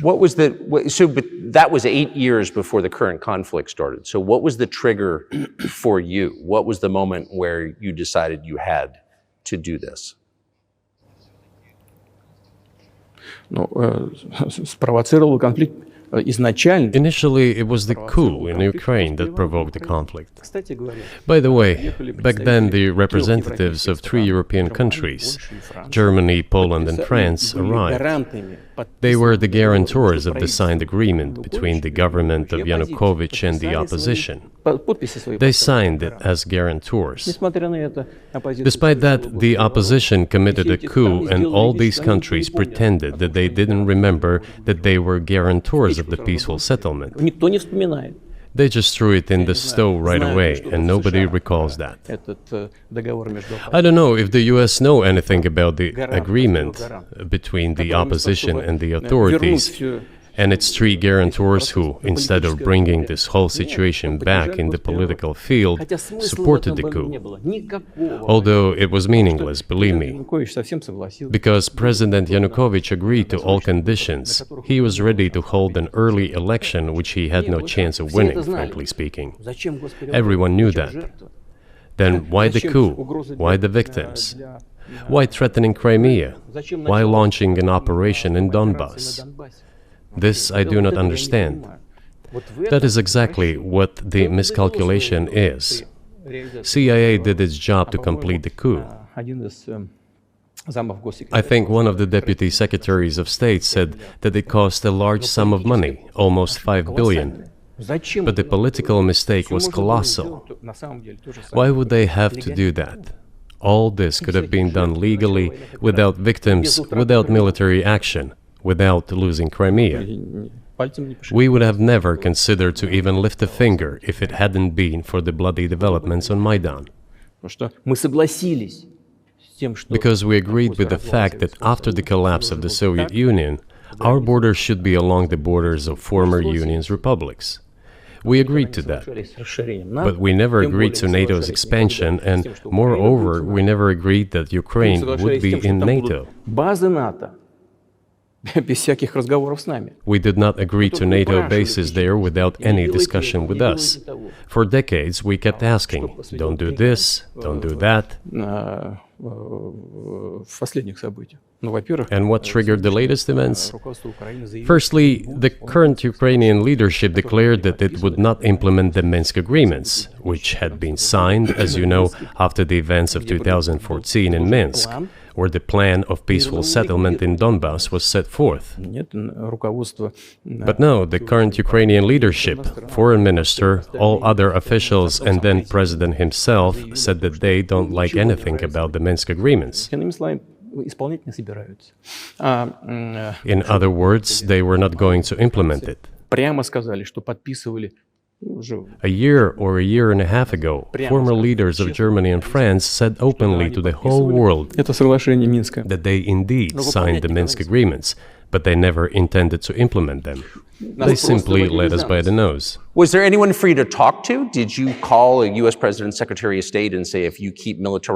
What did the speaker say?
What was but that was 8 years before the current conflict started. So what was the trigger for you? What was the moment where you decided you had to do this? Спровоцировал конфликт изначально. Initially, it was the coup in Ukraine that provoked the conflict. By the way, back then the representatives of 3 European countries, Germany, Poland and France, arrived. They were the guarantors of the signed agreement between the government of Yanukovych and the opposition. They signed it as guarantors. Despite that, the opposition committed a coup, and all these countries pretended that they didn't remember that they were guarantors of the peaceful settlement. They just threw it in the stove right away, and nobody recalls that. I don't know if the US know anything about the agreement between the opposition and the authorities, and its 3 guarantors who, instead of bringing this whole situation back in the political field, supported the coup. Although it was meaningless, believe me, because President Yanukovych agreed to all conditions. He was ready to hold an early election, which he had no chance of winning, frankly speaking. Everyone knew that. Then why the coup? Why the victims? Why threatening Crimea? Why launching an operation in Donbass? This I do not understand. That is exactly what the miscalculation is. CIA did its job to complete the coup. I think one of the deputy secretaries of state said that it cost a large sum of money, almost 5 billion. But the political mistake was colossal. Why would they have to do that? All this could have been done legally, without victims, without military action, without losing Crimea. We would have never considered to even lift a finger if it hadn't been for the bloody developments on Maidan. Because we agreed with the fact that after the collapse of the Soviet Union, our borders should be along the borders of former Union's republics. We agreed to that. But we never agreed to NATO's expansion, and moreover, we never agreed that Ukraine would be in NATO. We did not agree to NATO bases there without any discussion with us. For decades, we kept asking, don't do this, don't do that. And what triggered the latest events? Firstly, the current Ukrainian leadership declared that it would not implement the Minsk agreements, which had been signed, as you know, after the events of 2014 in Minsk, where the plan of peaceful settlement in Donbass was set forth. But no, the current Ukrainian leadership, foreign minister, all other officials, and then president himself said that they don't like anything about the Minsk agreements. In other words, they were not going to implement it. A year or a year and a half ago, former leaders of Germany and France said openly to the whole world that they indeed signed the Minsk agreements, but they never intended to implement them. They simply led us by the nose. Was there anyone for you to talk to? Did you call a U.S. President's Secretary of State and say, if you keep military